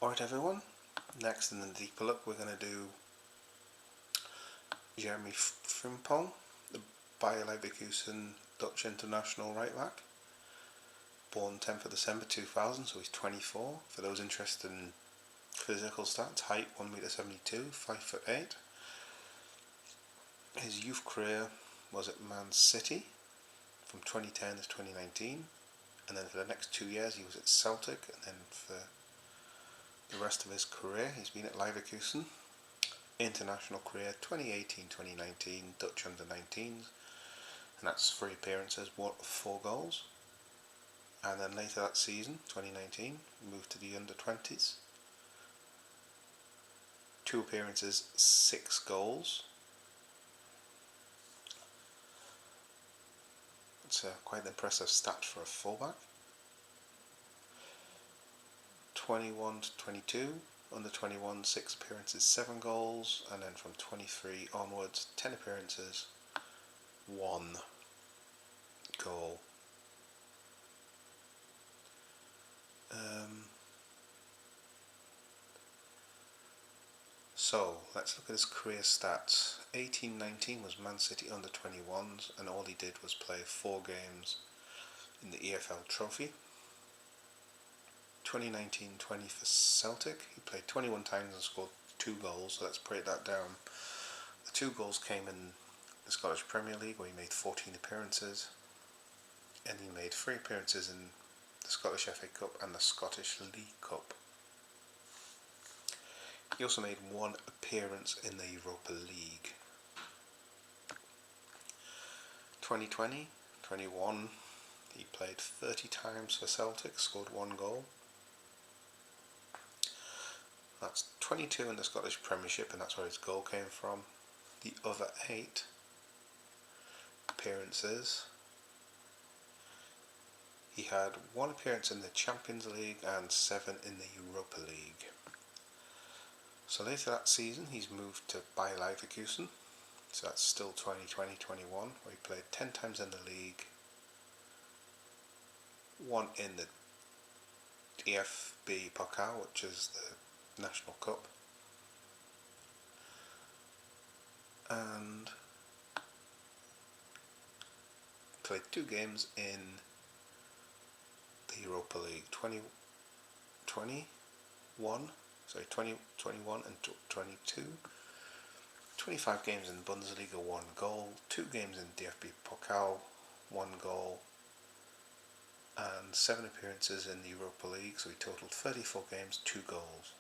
Alright everyone, next in the deeper look we're going to do Jeremie Frimpong, the Bayer Leverkusen Dutch international right back, born 10th of December 2000, so he's 24. For those interested in physical stats, height 1m72, 5'8". His youth career was at Man City from 2010 to 2019, and then for the next 2 years he was at Celtic, and then for the rest of his career he's been at Leverkusen. International career 2018-2019 Dutch under-19s, and that's 3 appearances, 4 goals. And then later that season, 2019, moved to the under-20s, 2 appearances, 6 goals. It's quite an impressive stat for a fullback. 21 to 22, under 21, 6 appearances, 7 goals, and then from 23 onwards, 10 appearances, 1 goal. So let's look at his career stats. 18-19 was Man City under 21s, and all he did was play 4 games in the EFL Trophy. 2019-20 for Celtic, he played 21 times and scored 2 goals, so let's break that down. The 2 goals came in the Scottish Premier League, where he made 14 appearances, and he made 3 appearances in the Scottish FA Cup and the Scottish League Cup. He also made 1 appearance in the Europa League. 2020-21, he played 30 times for Celtic, scored 1 goal. That's 22 in the Scottish Premiership, and that's where his goal came from. The other 8 appearances, he had 1 appearance in the Champions League and 7 in the Europa League. So later that season he's moved to Bayer Leverkusen, so that's still 2020-21, where he played 10 times in the league, 1 in the DFB Pokal, which is the National Cup, and played 2 games in the Europa League, 2021 and 22, 25 games in Bundesliga, 1 goal, 2 games in DFB Pokal, 1 goal, and 7 appearances in the Europa League, so he totaled 34 games, 2 goals.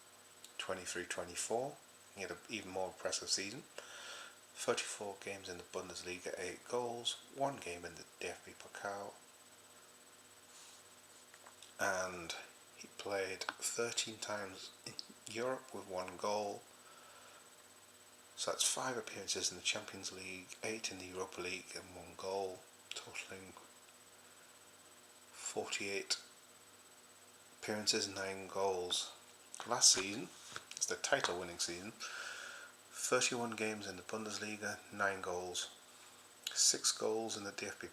23-24, he had an even more impressive season, 34 games in the Bundesliga, 8 goals, 1 game in the DFB Pokal, and he played 13 times in Europe with 1 goal, so that's 5 appearances in the Champions League, 8 in the Europa League and 1 goal, totaling 48 appearances and 9 goals. Last season, it's the title winning season, 31 games in the Bundesliga, 9 goals, 6 games in the DFB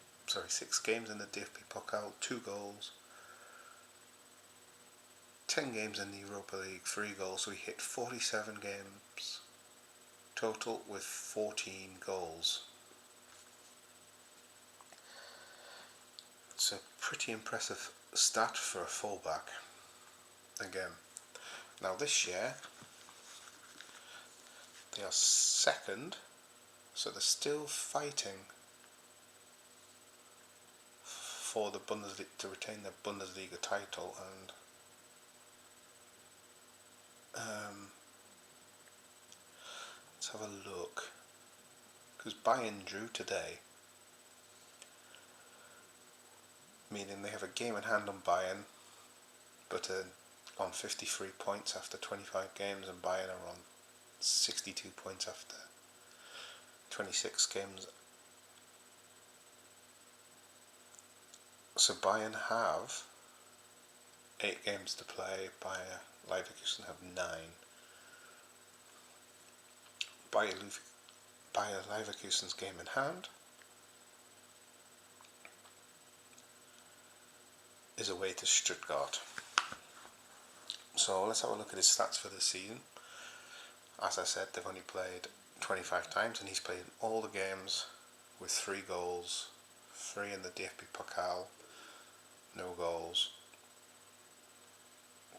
Pokal, 2 goals, 10 games in the Europa League, 3 goals, so he hit 47 games total with 14 goals. It's a pretty impressive stat for a fullback. Again, now this year they are 2nd, so they're still fighting for the Bundesliga to retain their Bundesliga title, and let's have a look, because Bayern drew today, meaning they have a game in hand on Bayern, but on 53 points after 25 games, and Bayern are on 62 points after 26 games. So Bayern have 8 games to play, Bayer Leverkusen have 9. Bayer Leverkusen's game in hand is away to Stuttgart. So let's have a look at his stats for this season. As I said, they've only played 25 times, and he's played all the games with 3 goals, 3 in the DFB Pokal, no goals,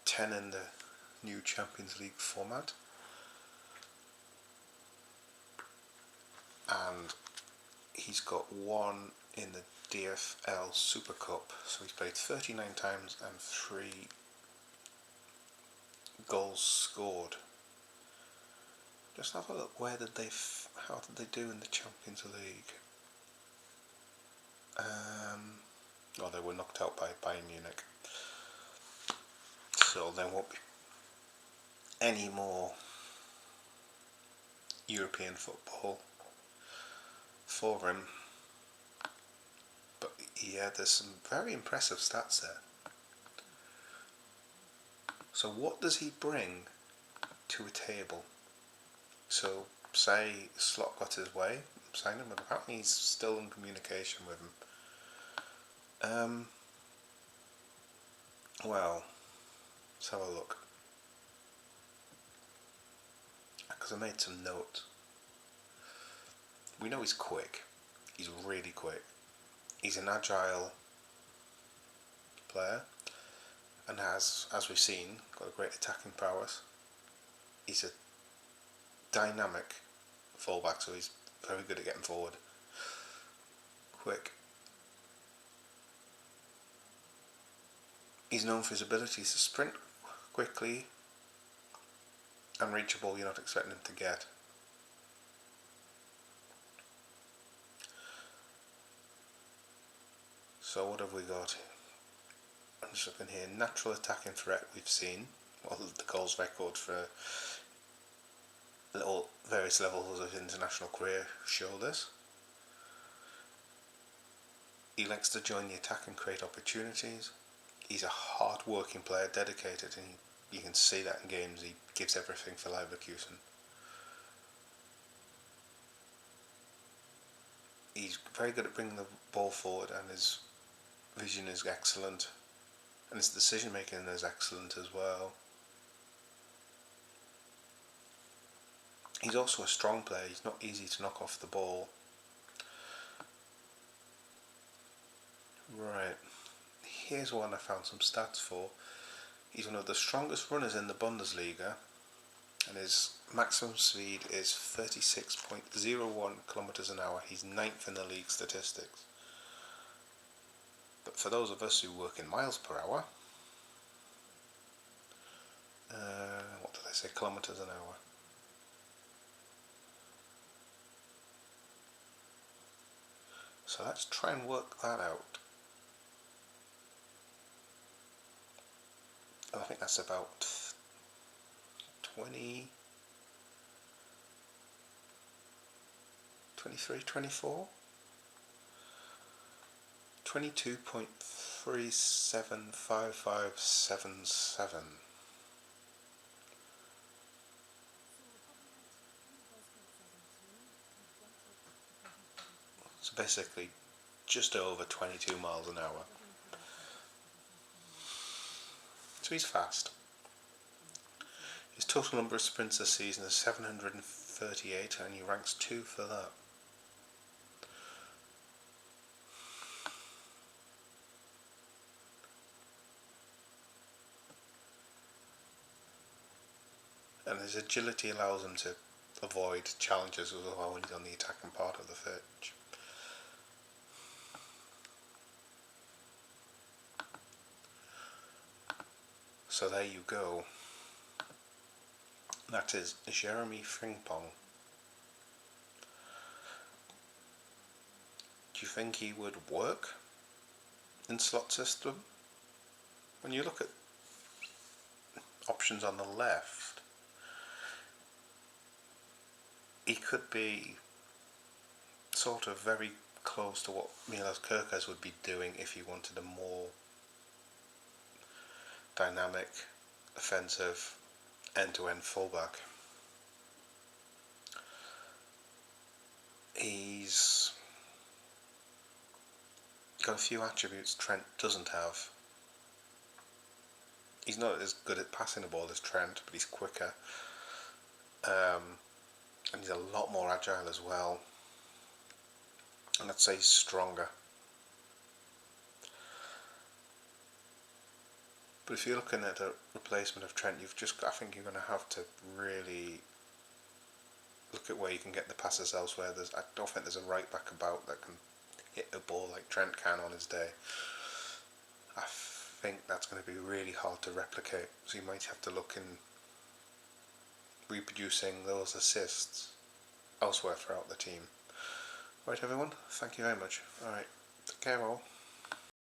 10 in the new Champions League format, and he's got 1 in the DFL Super Cup. So he's played 39 times and 3 goals scored. Just have a look. How did they do in the Champions League? They were knocked out by Bayern Munich. So there won't be any more European football for him. But yeah, there's some very impressive stats there. So what does he bring to a table? So say Slot got his way, signed him, but apparently he's still in communication with him. Well, let's have a look. Because I made some notes. We know he's quick. He's really quick. He's an agile player and has, as we've seen, got a great attacking prowess. He's a dynamic fullback, so he's very good at getting forward. Quick. He's known for his abilities to sprint quickly and reach a ball you're not expecting him to get. So what have we got? I'm just looking here. Natural attacking threat we've seen. Well, the goals record for various levels of international career show this. He likes to join the attack and create opportunities. He's a hard-working player, dedicated, and you can see that in games. He gives everything for Leverkusen. He's very good at bringing the ball forward, and his vision is excellent, and his decision making is excellent as well. He's also a strong player. He's not easy to knock off the ball. Right, here's one I found some stats for. He's one of the strongest runners in the Bundesliga, and his maximum speed is 36.01 kilometers an hour. He's 9th in the league statistics. But for those of us who work in miles per hour, what did I say, kilometers an hour? So let's try and work that out. I think that's about 23, 24? 22.375577. So basically just over 22 miles an hour. So he's fast. His total number of sprints this season is 738, and he ranks 2 for that. And his agility allows him to avoid challenges as well when he's on the attacking part of the pitch. So there you go. That is Jeremie Frimpong. Do you think he would work in Slot system? When you look at options on the left, he could be sort of very close to what Milos Kerkez would be doing if he wanted a more dynamic, offensive, end-to-end fullback. He's got a few attributes Trent doesn't have. He's not as good at passing the ball as Trent, but he's quicker. And he's a lot more agile as well. And I'd say he's stronger. But if you're looking at a replacement of Trent, I think you're going to have to really look at where you can get the passes elsewhere. I don't think there's a right back about that can hit a ball like Trent can on his day. I think that's going to be really hard to replicate. So you might have to look in reproducing those assists elsewhere throughout the team. Right, everyone, thank you very much. Alright, take care all.